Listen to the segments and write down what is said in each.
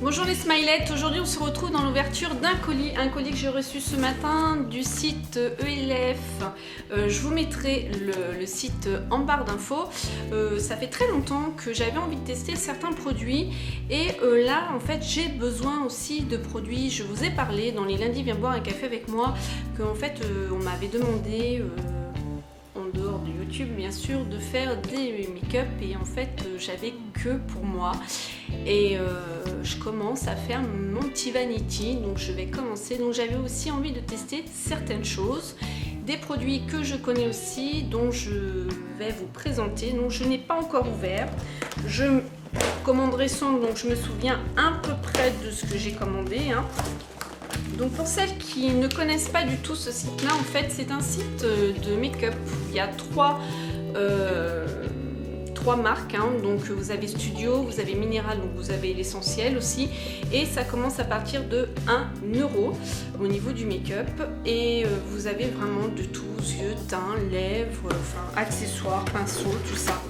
Bonjour les smilettes, aujourd'hui on se retrouve dans l'ouverture d'un colis, un colis que j'ai reçu ce matin du site ELF. Je vous mettrai le site en barre d'infos. Ça fait très longtemps que j'avais envie de tester certains produits et là en fait j'ai besoin aussi de produits. Je vous ai parlé dans les lundis viens boire un café avec moi qu'en fait on m'avait demandé en dehors de YouTube bien sûr de faire des make-up et en fait j'avais que pour moi et je commence à faire mon petit vanity, donc je vais commencer. Donc j'avais aussi envie de tester certaines choses, des produits que je connais aussi dont je vais vous présenter. Donc je n'ai pas encore ouvert, je commanderai sans, donc je me souviens à peu près de ce que j'ai commandé hein. Donc pour celles qui ne connaissent pas du tout ce site là, en fait c'est un site de make-up. Il y a trois marques hein. Donc vous avez Studio, vous avez Minéral, donc vous avez l'essentiel aussi et ça commence à partir de 1 € au niveau du make-up et vous avez vraiment de tout, yeux, teint, lèvres, enfin accessoires, pinceaux, tout ça.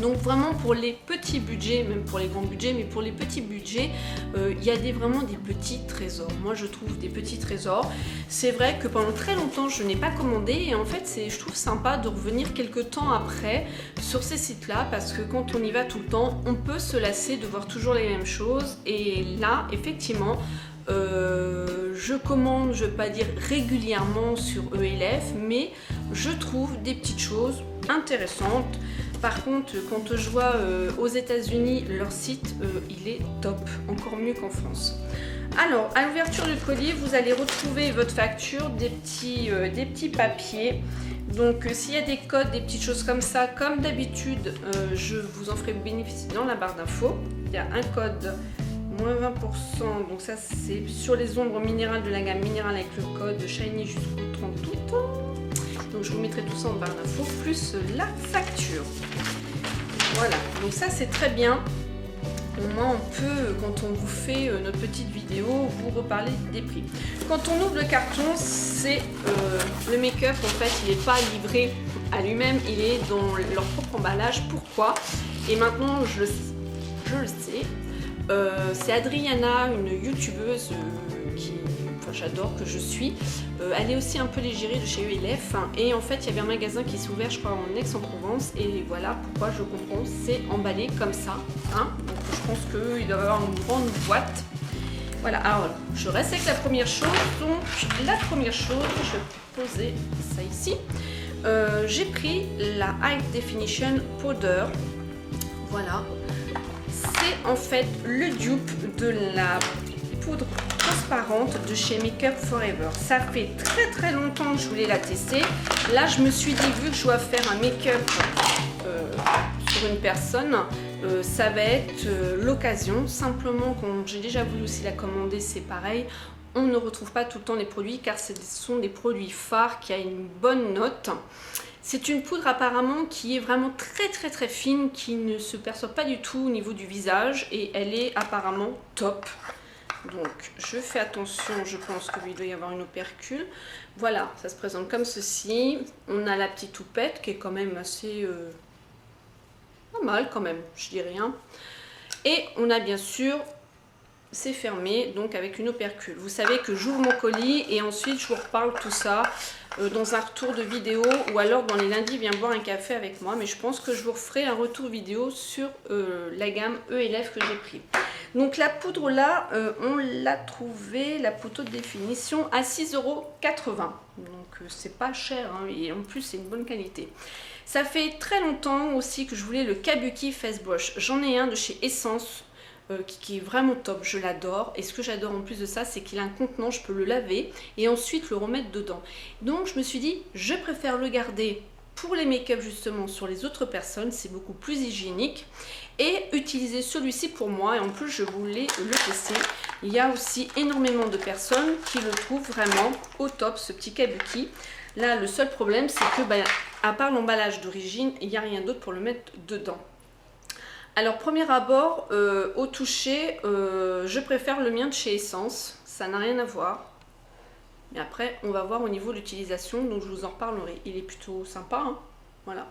Donc vraiment pour les petits budgets, même pour les grands budgets, mais pour les petits budgets, il y a vraiment des petits trésors. Moi je trouve des petits trésors. C'est vrai que pendant très longtemps je n'ai pas commandé et en fait je trouve sympa de revenir quelques temps après sur ces sites-là parce que quand on y va tout le temps, on peut se lasser de voir toujours les mêmes choses et là effectivement je commande, je ne vais pas dire régulièrement sur ELF, mais je trouve des petites choses intéressantes. Par contre, quand je vois aux États-Unis leur site, il est top, encore mieux qu'en France. Alors, à l'ouverture du colis, vous allez retrouver votre facture, des petits papiers. Donc, s'il y a des codes, des petites choses comme ça, comme d'habitude, je vous en ferai bénéficier dans la barre d'infos. Il y a un code moins 20%, donc ça c'est sur les ombres minérales de la gamme minérale avec le code Shiny jusqu'au 30 août. Donc je vous mettrai tout ça en barre d'infos, plus la facture. Voilà, donc ça c'est très bien. Au moins on peut, quand on vous fait notre petite vidéo, vous reparler des prix. Quand on ouvre le carton, c'est le make-up, en fait il n'est pas livré à lui-même, il est dans leur propre emballage. Pourquoi? Et maintenant je le sais. C'est Adriana, une youtubeuse j'adore, que je suis. Elle est aussi un peu l'égérie de chez ELF hein, et en fait il y avait un magasin qui s'est ouvert je crois en Aix-en-Provence et voilà pourquoi je comprends, c'est emballé comme ça hein. Donc je pense qu'il doit y avoir une grande boîte. Voilà, alors je reste avec la première chose. Donc la première chose, je vais poser ça ici. J'ai pris la High Definition Powder. Voilà. C'est en fait le dupe de la poudre transparente de chez Make Up For Ever. Ça fait très longtemps que je voulais la tester. Là je me suis dit, vu que je dois faire un make-up sur une personne, ça va être l'occasion. Simplement, quand j'ai déjà voulu aussi la commander, c'est pareil. On ne retrouve pas tout le temps les produits car ce sont des produits phares qui a une bonne note. C'est une poudre apparemment qui est vraiment très fine, qui ne se perçoit pas du tout au niveau du visage et elle est apparemment top. Donc je fais attention, je pense qu'il doit y avoir une opercule. Voilà, ça se présente comme ceci. On a la petite houppette qui est quand même assez pas mal quand même, je dis rien. Et on a bien sûr, c'est fermé, donc avec une opercule. Vous savez que j'ouvre mon colis et ensuite je vous reparle tout ça dans un retour de vidéo ou alors dans les lundis viens boire un café avec moi, mais je pense que je vous referai un retour vidéo sur la gamme ELF que j'ai pris. Donc la poudre là, on l'a trouvée, la poudre de définition à 6,80 €. Donc c'est pas cher hein, et en plus c'est une bonne qualité. Ça fait très longtemps aussi que je voulais le Kabuki Face Brush. J'en ai un de chez Essence qui est vraiment top, je l'adore. Et ce que j'adore en plus de ça, c'est qu'il a un contenant, je peux le laver et ensuite le remettre dedans. Donc je me suis dit, je préfère le garder pour les make-up justement sur les autres personnes, c'est beaucoup plus hygiénique, et utiliser celui-ci pour moi. Et en plus je voulais le tester. Il y a aussi énormément de personnes qui le trouvent vraiment au top, ce petit Kabuki. Là le seul problème c'est que à part l'emballage d'origine, il n'y a rien d'autre pour le mettre dedans. Alors premier abord, au toucher, je préfère le mien de chez Essence, ça n'a rien à voir. Mais après, on va voir au niveau de l'utilisation, donc je vous en reparlerai. Il est plutôt sympa, hein, voilà.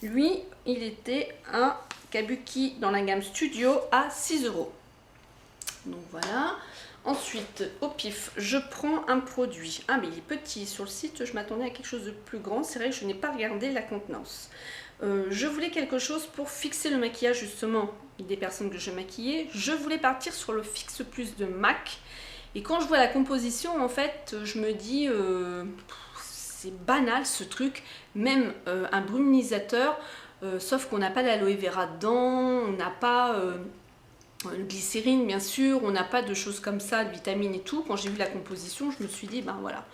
Lui, il était un Kabuki dans la gamme Studio à 6 €. Donc voilà. Ensuite, au pif, je prends un produit. Ah, mais il est petit. Sur le site, je m'attendais à quelque chose de plus grand. C'est vrai que je n'ai pas regardé la contenance. Je voulais quelque chose pour fixer le maquillage, justement, des personnes que je maquillais. Je voulais partir sur le Fix Plus de MAC. Et quand je vois la composition, en fait, je me dis, c'est banal ce truc. Même un bruminisateur, sauf qu'on n'a pas d'aloe vera dedans, on n'a pas... le glycérine bien sûr, on n'a pas de choses comme ça, de vitamines et tout. Quand j'ai vu la composition, je me suis dit, ben voilà.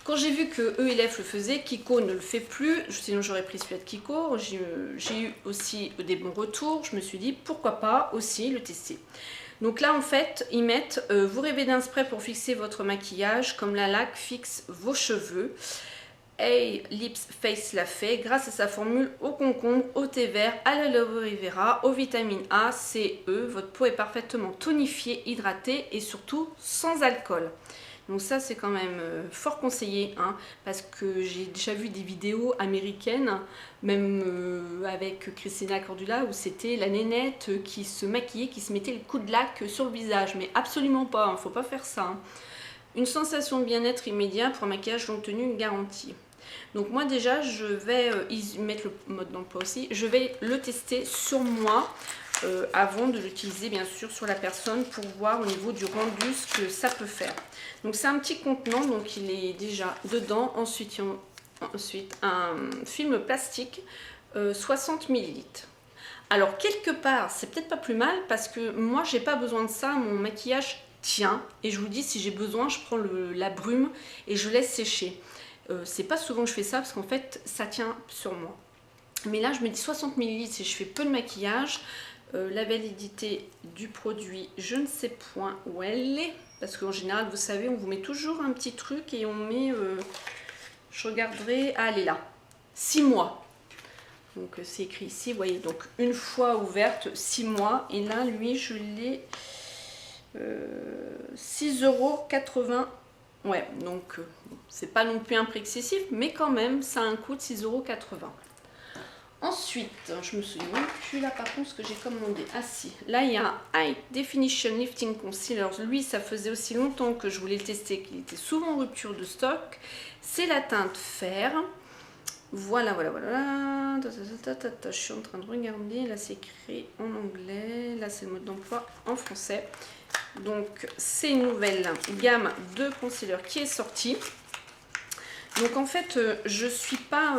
Quand j'ai vu que ELF le faisait, Kiko ne le fait plus, sinon j'aurais pris celui de Kiko. J'ai eu aussi des bons retours, je me suis dit, pourquoi pas aussi le tester. Donc là en fait, ils mettent, vous rêvez d'un spray pour fixer votre maquillage, comme la laque fixe vos cheveux. Hey Lips Face l'a fait grâce à sa formule au concombre, au thé vert, à l'aloe vera, aux vitamines A, C, E. Votre peau est parfaitement tonifiée, hydratée et surtout sans alcool. Donc ça c'est quand même fort conseillé, hein, parce que j'ai déjà vu des vidéos américaines, même avec Christina Cordula, où c'était la nénette qui se maquillait, qui se mettait le coup de laque sur le visage. Mais absolument pas, hein, faut pas faire ça. Hein. Une sensation de bien-être immédiat pour un maquillage longue tenue garantie. Donc moi déjà je vais mettre le mode d'emploi aussi, je vais le tester sur moi avant de l'utiliser bien sûr sur la personne pour voir au niveau du rendu ce que ça peut faire. Donc c'est un petit contenant, donc il est déjà dedans, ensuite un film plastique 60 ml. Alors quelque part c'est peut-être pas plus mal parce que moi j'ai pas besoin de ça, mon maquillage tient et je vous dis si j'ai besoin je prends la brume et je laisse sécher. C'est pas souvent que je fais ça parce qu'en fait ça tient sur moi. Mais là je me dis 60 ml si je fais peu de maquillage. La validité du produit, je ne sais point où elle est. Parce qu'en général, vous savez, on vous met toujours un petit truc et on met... je regarderai... Ah, elle est là. 6 mois. Donc c'est écrit ici, vous voyez. Donc une fois ouverte, 6 mois. Et là, lui, je l'ai... 6,80 €. Ouais, donc c'est pas non plus un prix excessif, mais quand même, ça a un coût de 6,80 €. Ensuite, je me souviens même plus là par contre ce que j'ai commandé. Ah si, là il y a un High Definition Lifting Concealer. Lui, ça faisait aussi longtemps que je voulais le tester, qu'il était souvent en rupture de stock. C'est la teinte fer. Voilà. Je suis en train de regarder. Là c'est écrit en anglais. Là c'est le mode d'emploi en français. Donc c'est une nouvelle gamme de concealer qui est sortie. Donc en fait, je suis pas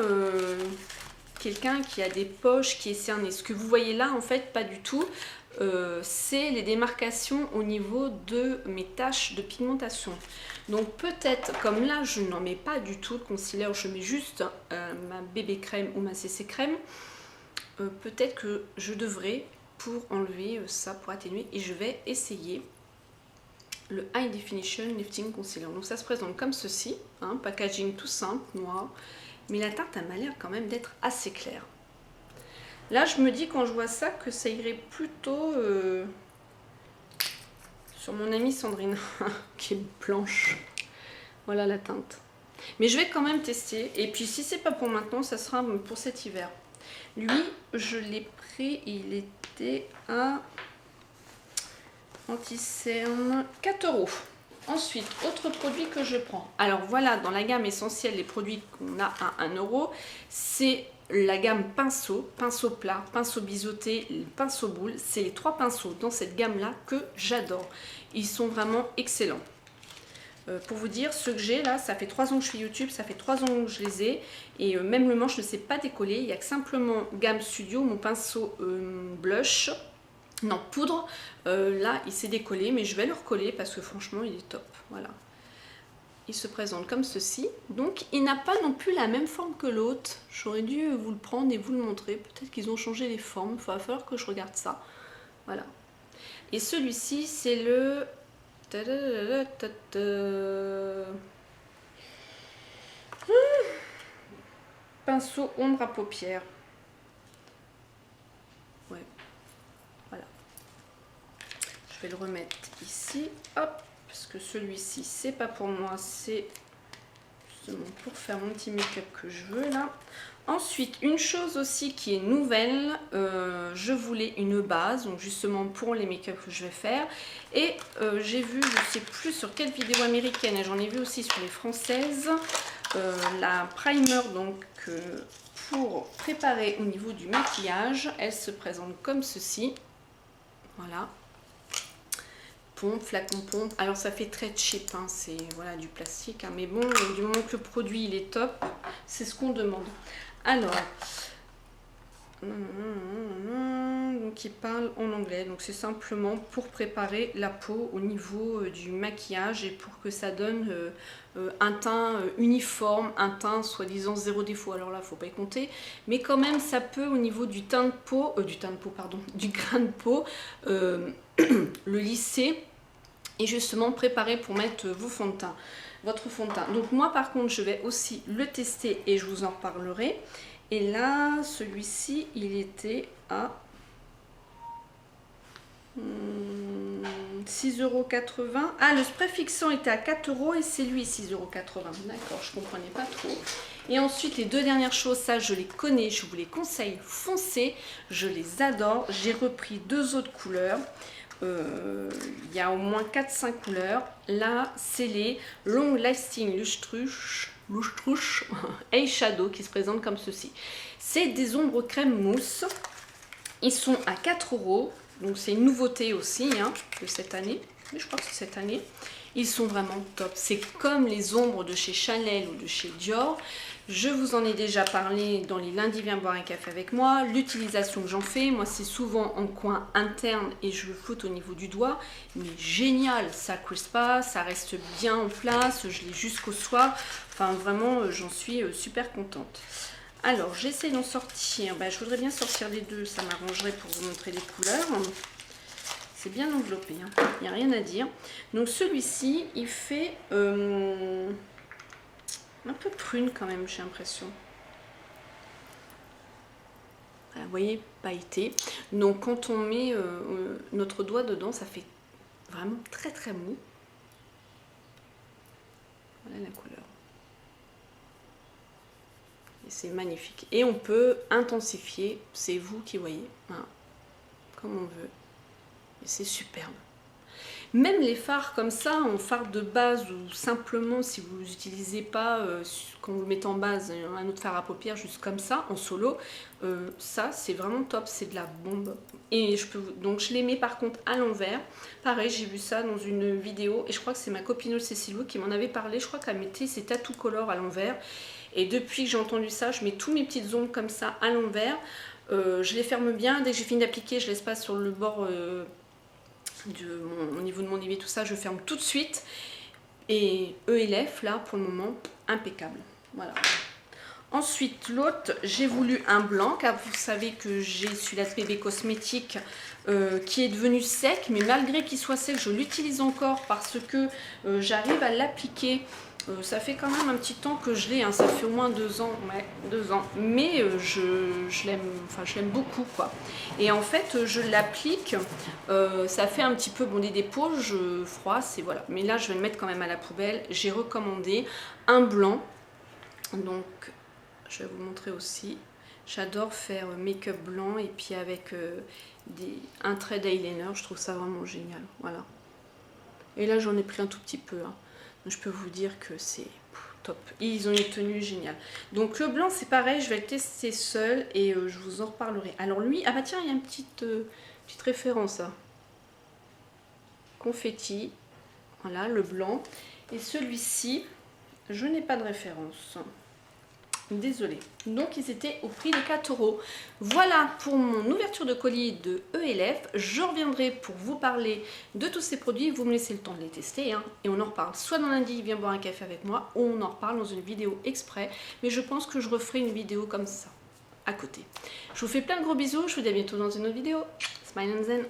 quelqu'un qui a des poches, qui est cerné. Ce que vous voyez là, en fait, pas du tout. C'est les démarcations au niveau de mes taches de pigmentation. Donc peut-être, comme là, je n'en mets pas du tout de concealer, je mets juste ma bébé crème ou ma CC crème. Peut-être que je devrais, pour enlever ça, pour atténuer, et je vais essayer le High Definition Lifting Concealer. Donc ça se présente comme ceci, hein, packaging tout simple, noir. Mais la teinte, elle m'a l'air quand même d'être assez claire. Là, je me dis quand je vois ça que ça irait plutôt sur mon amie Sandrine, qui est blanche. Voilà la teinte. Mais je vais quand même tester. Et puis si c'est pas pour maintenant, ça sera pour cet hiver. Lui, je l'ai pris, il était à anti-cerne 4 €. Ensuite, autre produit que je prends. Alors voilà, dans la gamme essentielle, les produits qu'on a à 1 €, c'est la gamme pinceau, pinceau plat, pinceau biseauté, pinceau boule. C'est les 3 pinceaux dans cette gamme-là que j'adore. Ils sont vraiment excellents. Pour vous dire, ceux que j'ai là, ça fait 3 ans que je fais YouTube, ça fait 3 ans que je les ai. Et même le manche ne s'est pas décollé. Il n'y a que simplement gamme studio, mon pinceau blush. Non, poudre, là il s'est décollé, mais je vais le recoller parce que franchement il est top. Voilà. Il se présente comme ceci. Donc il n'a pas non plus la même forme que l'autre. J'aurais dû vous le prendre et vous le montrer. Peut-être qu'ils ont changé les formes. Il va falloir que je regarde ça. Voilà. Et celui-ci, c'est le... pinceau ombre à paupières. Ouais. Voilà. Je vais le remettre ici. Hop. Parce que celui-ci, c'est pas pour moi. C'est justement pour faire mon petit make-up que je veux là. Ensuite, une chose aussi qui est nouvelle, je voulais une base, donc justement pour les make-up que je vais faire. Et j'ai vu, je sais plus sur quelle vidéo américaine, et j'en ai vu aussi sur les françaises, la primer donc pour préparer au niveau du maquillage. Elle se présente comme ceci, voilà. Pompe, flacon pompe, alors ça fait très cheap, hein. C'est voilà, du plastique, hein. Mais bon, du moment que le produit il est top, c'est ce qu'on demande. Alors, donc il parle en anglais, donc c'est simplement pour préparer la peau au niveau du maquillage et pour que ça donne un teint uniforme, un teint soi-disant zéro défaut. Alors là, faut pas y compter, mais quand même ça peut au niveau du teint de peau, du grain de peau, le lisser et justement préparer pour mettre vos fonds de teint. Votre fond de teint. Donc moi par contre je vais aussi le tester et je vous en reparlerai. Et là celui-ci il était à 6,80 €. Ah, le spray fixant était à 4 € et c'est lui 6,80 €. D'accord, je comprenais pas trop. Et ensuite les deux dernières choses, ça je les connais, je vous les conseille, foncez, je les adore. J'ai repris deux autres couleurs. Il y a au moins 4-5 couleurs. Là, c'est les Long Lasting Lustrous Eyeshadow qui se présentent comme ceci. C'est des ombres crème mousse. Ils sont à 4 €. Donc c'est une nouveauté aussi hein, de cette année. Mais je crois que c'est cette année. Ils sont vraiment top. C'est comme les ombres de chez Chanel ou de chez Dior. Je vous en ai déjà parlé dans les lundis viens boire un café avec moi. L'utilisation que j'en fais, moi c'est souvent en coin interne et je le floute au niveau du doigt. Mais génial, ça crispe pas, ça reste bien en place, je l'ai jusqu'au soir. Enfin vraiment, j'en suis super contente. Alors j'essaie d'en sortir, je voudrais bien sortir les deux, ça m'arrangerait pour vous montrer les couleurs. C'est bien enveloppé, hein. Il n'y a rien à dire. Donc celui-ci, il fait un peu prune quand même, j'ai l'impression. Voilà, vous voyez, pailleté. Donc quand on met notre doigt dedans, ça fait vraiment très très mou. Voilà la couleur. Et c'est magnifique. Et on peut intensifier, c'est vous qui voyez, voilà, comme on veut. Et c'est superbe. Même les fards comme ça, en fard de base ou simplement si vous n'utilisez pas, quand vous mettez en base un autre fard à paupières juste comme ça, en solo, ça c'est vraiment top, c'est de la bombe. Et donc je les mets par contre à l'envers. Pareil, j'ai vu ça dans une vidéo et je crois que c'est ma copine Cécile qui m'en avait parlé. Je crois qu'elle mettait ses tattoo color à l'envers. Et depuis que j'ai entendu ça, je mets tous mes petites ombres comme ça à l'envers. Je les ferme bien, dès que j'ai fini d'appliquer, je laisse pas sur le bord... au niveau de mon évier, tout ça, je ferme tout de suite. Et ELF, là, pour le moment, impeccable. Voilà. Ensuite, l'autre, j'ai voulu un blanc, car vous savez que j'ai celui-là de bébé cosmétique qui est devenu sec, mais malgré qu'il soit sec, je l'utilise encore parce que j'arrive à l'appliquer. Ça fait quand même un petit temps que je l'ai, hein, ça fait au moins 2 ans, ouais, 2 ans, mais je l'aime beaucoup quoi. Et en fait je l'applique, ça fait un petit peu bon, des dépôts, je froisse et voilà. Mais là je vais le mettre quand même à la poubelle. J'ai recommandé un blanc, donc je vais vous montrer aussi. J'adore faire make-up blanc et puis avec un trait d'eyeliner, je trouve ça vraiment génial, voilà. Et là j'en ai pris un tout petit peu, hein. Je peux vous dire que c'est top. Ils ont une tenue géniale. Donc le blanc c'est pareil, je vais le tester seul et je vous en reparlerai. Alors lui, ah bah tiens, il y a une petite référence là. Confetti, voilà le blanc. Et celui-ci, je n'ai pas de référence. Désolée. Donc ils étaient au prix de 4 €. Voilà pour mon ouverture de colis de ELF. Je reviendrai pour vous parler de tous ces produits. Vous me laissez le temps de les tester, hein, et on en reparle soit dans lundi, viens boire un café avec moi, ou on en reparle dans une vidéo exprès. Mais je pense que je referai une vidéo comme ça, à côté. Je vous fais plein de gros bisous. Je vous dis à bientôt dans une autre vidéo. Smile and Zen.